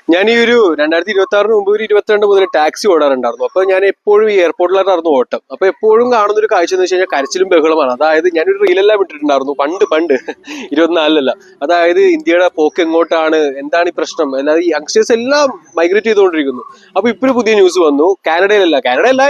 ഞാൻ ഈ ഒരു 2026 മുമ്പ് ഒരു 22 മുതൽ ടാക്സി ഓടാറുണ്ടായിരുന്നു. അപ്പൊ ഞാൻ എപ്പോഴും ഈ എയർപോർട്ടിലായിരുന്നു ഓട്ടം. അപ്പൊ എപ്പോഴും കാണുന്ന ഒരു കാഴ്ച എന്ന് വെച്ച് കഴിഞ്ഞാൽ കരച്ചിലും ബഹളമാണ്. അതായത് ഞാനൊരു റീലെല്ലാം വിട്ടിട്ടുണ്ടായിരുന്നു പണ്ട് 24 അതായത് ഇന്ത്യയുടെ പോക്ക് എങ്ങോട്ടാണ്, എന്താണ് ഈ പ്രശ്നം, അല്ലാതെ ഈ യങ്സ്റ്റേഴ്സ് എല്ലാം മൈഗ്രേറ്റ് ചെയ്തുകൊണ്ടിരിക്കുന്നു. അപ്പൊ ഇപ്പോഴും പുതിയ ന്യൂസ് വന്നു, കാനഡയല്ല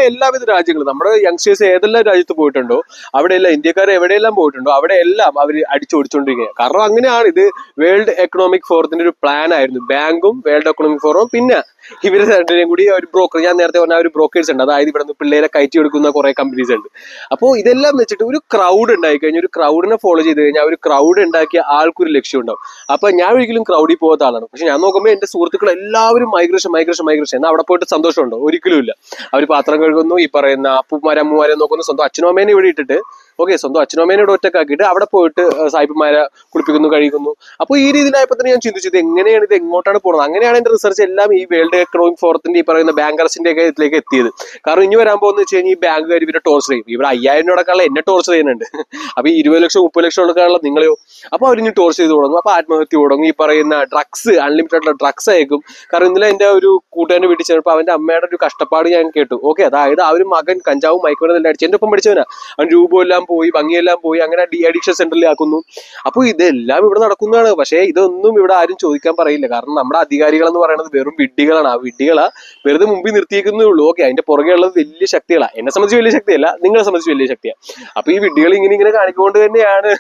എല്ലാവിധ രാജ്യങ്ങളും നമ്മുടെ യങ്സ്റ്റേഴ്സ് ഏതെല്ലാം രാജ്യത്ത് പോയിട്ടുണ്ടോ അവിടെയെല്ലാം, ഇന്ത്യക്കാർ എവിടെയെല്ലാം പോയിട്ടുണ്ടോ അവിടെയെല്ലാം അവർ അടിച്ചോടിച്ചുകൊണ്ടിരിക്കുകയാണ്. കാരണം അങ്ങനെയാണ്. ഇത് വേൾഡ് എക്കണോമിക് ഫോറത്തിന്റെ ഒരു പ്ലാൻ ആയിരുന്നു. ബാങ്കും വേൾഡ് എക്കണോമിക് ഫോറവും പിന്നെ ഇവര് രണ്ടിനെയും കൂടി ഒരു ബ്രോക്കർ, ഞാൻ നേരത്തെ പറഞ്ഞ ഒരു ബ്രോക്കേഴ്സ് ഉണ്ട്, അതായത് ഇവിടെ നിന്ന് പിള്ളേരെ കയറ്റി എടുക്കുന്ന കുറെ കമ്പനീസ് ഉണ്ട്. അപ്പോൾ ഇതെല്ലാം വെച്ചിട്ട് ഒരു ക്രൗഡ് ഉണ്ടായി കഴിഞ്ഞാൽ, ഒരു ക്രൗഡിനെ ഫോളോ ചെയ്ത് കഴിഞ്ഞാൽ ഒരു ക്രൗഡ് ഉണ്ടാക്കിയ ആൾക്കൊരു ലക്ഷ്യം ഉണ്ടാവും. അപ്പൊ ഞാൻ ഒരിക്കലും ക്രൗഡിൽ പോകാത്ത ആളാണ്. പക്ഷെ ഞാൻ നോക്കുമ്പോൾ എന്റെ സുഹൃത്തുക്കൾ എല്ലാവരും മൈഗ്രേഷൻ എന്നാൽ അവിടെ പോയിട്ട് സന്തോഷമുണ്ടോ? ഒരിക്കലും ഇല്ല. അവർ പാത്രം കഴുകുന്നു, ഈ പറയുന്ന അപ്പൂമാരെ നോക്കുന്നു, സ്വന്തം അച്ഛനും അമ്മേനെ ഇവിടെ ഇട്ടിട്ട്, സ്വന്തം അച്ഛനും അമ്മേനെ ഇവിടെ ഒറ്റക്കാക്കിയിട്ട് അവിടെ പോയിട്ട് സായിപ്പന്മാരെ കുളിപ്പിക്കുന്നു, കഴിക്കുന്നു. അപ്പോൾ ഈ രീതിയിലായപ്പോൾ തന്നെ ഞാൻ ചിന്തിച്ചത് എങ്ങനെയാണ് ഇത് എങ്ങോട്ടാണ് പോകുന്നത്. അങ്ങനെയാണ് എന്റെ റിസർച്ച് എല്ലാം ഈ വേൾഡ് എക്കണോമിക് ഫോറത്തിന്റെ ഈ പറയുന്ന ബാങ്കേഴ്സിന്റെ ഒക്കെ ഇതിലേക്ക് എത്തിയത്. കാരണം ഇനി വരാൻ പോകുന്ന വെച്ച് കഴിഞ്ഞാൽ ഈ ബാങ്കുകാർ ഇവരെ ടോർച്ചർ ചെയ്യും. ഇവിടെ 5000 രൂപ എന്നെ ടോർച്ചർ ചെയ്യുന്നുണ്ട്. അപ്പൊ ഈ 20 ലക്ഷം 30 ലക്ഷം കൊടുക്കാനുള്ള നിങ്ങളെയോ, അപ്പൊ അവരിനി ടോർച്ചർ ചെയ്ത് തുടങ്ങും. അപ്പൊ ആത്മഹത്യ തുടങ്ങും. ഈ പറയുന്ന ഡ്രഗ്സ്, അൺലിമിറ്റഡ് ഡ്രഗ്സ് അയക്കും. കാരണം ഇന്നലെ എന്റെ ഒരു കൂട്ടുകാരനെ വീട്ടിൽ ചെന്നപ്പോൾ അവന്റെ അമ്മയുടെ ഒരു കഷ്ടപ്പാട് ഞാൻ കേട്ടു. അതായത് ആ ഒരു മകൻ കഞ്ചാവും മയക്കുമരുന്നെല്ലാം അടിച്ചു. എന്റെ ഒപ്പം പഠിച്ചവനാ. അവൻ രൂപമെല്ലാം പോയി, ഭംഗിയെല്ലാം പോയി, അങ്ങനെ ഡി അഡിക്ഷൻ സെന്ററിൽ ആക്കുന്നു. അപ്പൊ ഇതെല്ലാം ഇവിടെ നടക്കുന്നതാണ്. പക്ഷേ ഇതൊന്നും ഇവിടെ ആരും ചോദിക്കാൻ പറയില്ല. കാരണം നമ്മുടെ അധികാരികൾ എന്ന് പറയുന്നത് വെറും വിഡ്ഢികളാണ്. ആ വിഡ്ഢികളെ വെറുതെ മുമ്പിൽ നിർത്തിയേക്കുന്നേ ഉള്ളൂ. അതിന്റെ പുറകെ ഉള്ളത് വലിയ ശക്തികളാണ്. എന്നെ സംബന്ധിച്ച് വലിയ ശക്തിയല്ല, നിങ്ങളെ സംബന്ധിച്ച് വലിയ ശക്തിയാണ്. അപ്പൊ ഈ വിഡ്ഢികൾ ഇങ്ങനെ കാണിക്കൊണ്ട് തന്നെയാണ്.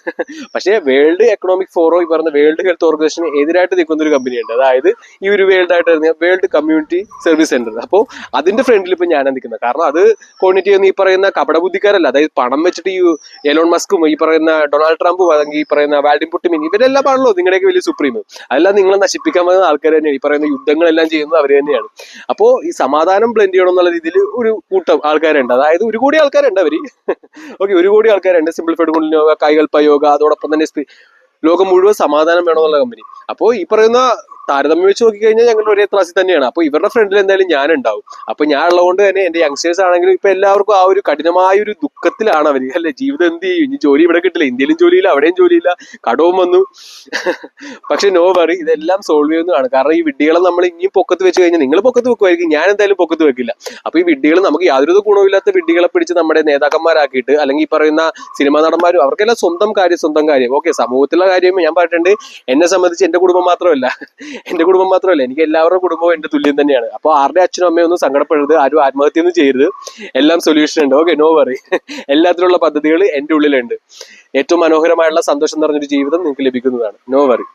പക്ഷേ വേൾഡ് എക്കണോമിക് ഫോറം, ഈ പറയുന്ന വേൾഡ് ഹെൽത്ത് ഓർഗനൈസേഷന് എതിരായിട്ട് നിൽക്കുന്ന ഒരു കമ്പനിയുണ്ട്. അതായത് ഈ ഒരു വേൾഡ് കമ്മ്യൂണിറ്റി സർവീസ് സെന്റർ. അപ്പോൾ അതിന്റെ ഫ്രണ്ടിൽ ഇപ്പൊ ഞാനാണ് നിൽക്കുന്നത്. കാരണം അത് കോർഡിനേറ്റ് ചെയ്യുന്ന ഈ പറയുന്ന കപടബുദ്ധിക്കാരല്ല. അതായത് പണം വെച്ചിട്ട് ഈ എലോൺ മസ്കും, ഈ പറയുന്ന ഡൊണാൾഡ് ട്രംപും, അല്ലെങ്കിൽ ഈ പറയുന്ന വാൽഡിൻ പുട്ടിനും, ഇവരെല്ലാം ആണല്ലോ നിങ്ങളുടെയൊക്കെ വലിയ സുപ്രീം. അതെല്ലാം നിങ്ങളെ നശിപ്പിക്കാൻ പോകുന്ന ആൾക്കാർ തന്നെയാണ്. ഈ പറയുന്ന യുദ്ധങ്ങളെല്ലാം ചെയ്യുന്നത് അവർ തന്നെയാണ്. അപ്പോ ഈ സമാധാനം ബ്ലെൻഡ് ചെയ്യണം എന്നുള്ള രീതിയിൽ ഒരു കൂട്ടം ആൾക്കാരുണ്ട്. അതായത് 1 കോടി ആൾക്കാരുണ്ട് അവര്. 1 കോടി ആൾക്കാരുണ്ട്. സിംപ്ലിഫൈഡ് യോഗ, കൈകൽപ്പ യോഗ, അതോടൊപ്പം തന്നെ ലോകം മുഴുവൻ സമാധാനം വേണമെന്നുള്ള കമ്പനി. അപ്പോ ഈ പറയുന്ന താരതമ്യം വെച്ച് നോക്കിക്കഴിഞ്ഞാൽ ഞങ്ങൾ ഒരേ ക്ലാസ്സിൽ തന്നെയാണ്. അപ്പൊ ഇവരുടെ ഫ്രണ്ടിൽ എന്തായാലും ഞാൻ ഉണ്ടാവും. അപ്പൊ ഞാൻ ഉള്ളതുകൊണ്ട് തന്നെ എന്റെ യങ്സ്റ്റേഴ്സ് ആണെങ്കിലും ഇപ്പൊ എല്ലാവർക്കും ആ ഒരു കഠിനമായ ഒരു ദുഃഖത്തിലാണ് അവർ. അല്ലെ, ജീവിതം എന്ത് ചെയ്യും, ഇനി ജോലി ഇവിടെ കിട്ടില്ല, ഇന്ത്യയിലും ജോലിയില്ല, അവിടെയും ജോലിയില്ല, കടവും വന്നു. പക്ഷെ നോ വറി, ഇതെല്ലാം സോൾവ് ചെയ്യുന്നതാണ്. കാരണം ഈ വിഡ്ഢികളെ നമ്മൾ ഇനിയും പൊക്കത്ത് വെച്ച് കഴിഞ്ഞാൽ, നിങ്ങൾ പൊക്കത്ത് വെക്കുമായിരിക്കും, ഞാൻ എന്തായാലും പൊക്കത്ത് വെക്കില്ല. അപ്പൊ ഈ വിഡ്ഢികൾ, നമുക്ക് യാതൊരു ഗുണമില്ലാത്ത വിഡ്ഢികളെ പിടിച്ച് നമ്മുടെ നേതാക്കന്മാരാക്കിയിട്ട്, അല്ലെങ്കിൽ ഈ പറയുന്ന സിനിമാ നടന്മാരും, അവർക്കെല്ലാം സ്വന്തം കാര്യം. സമൂഹത്തിലുള്ള കാര്യം ഞാൻ പറഞ്ഞിട്ടുണ്ട്. എന്നെ സംബന്ധിച്ച് എന്റെ കുടുംബം മാത്രമല്ല, എനിക്ക് എല്ലാവരുടെ കുടുംബവും എന്റെ തുല്യം തന്നെയാണ്. അപ്പൊ ആരുടെ അച്ഛനും അമ്മയും ഒന്നും സങ്കടപ്പെടരുത്, ആരും ആത്മഹത്യ ഒന്നും ചെയ്യരുത്. എല്ലാം സൊല്യൂഷൻ ഉണ്ട്. No worry. എല്ലാത്തിനുള്ള പദ്ധതികൾ എന്റെ ഉള്ളിലുണ്ട്. ഏറ്റവും മനോഹരമായുള്ള സന്തോഷം നിറഞ്ഞൊരു ജീവിതം നിങ്ങൾക്ക് ലഭിക്കുന്നതാണ്. No worry.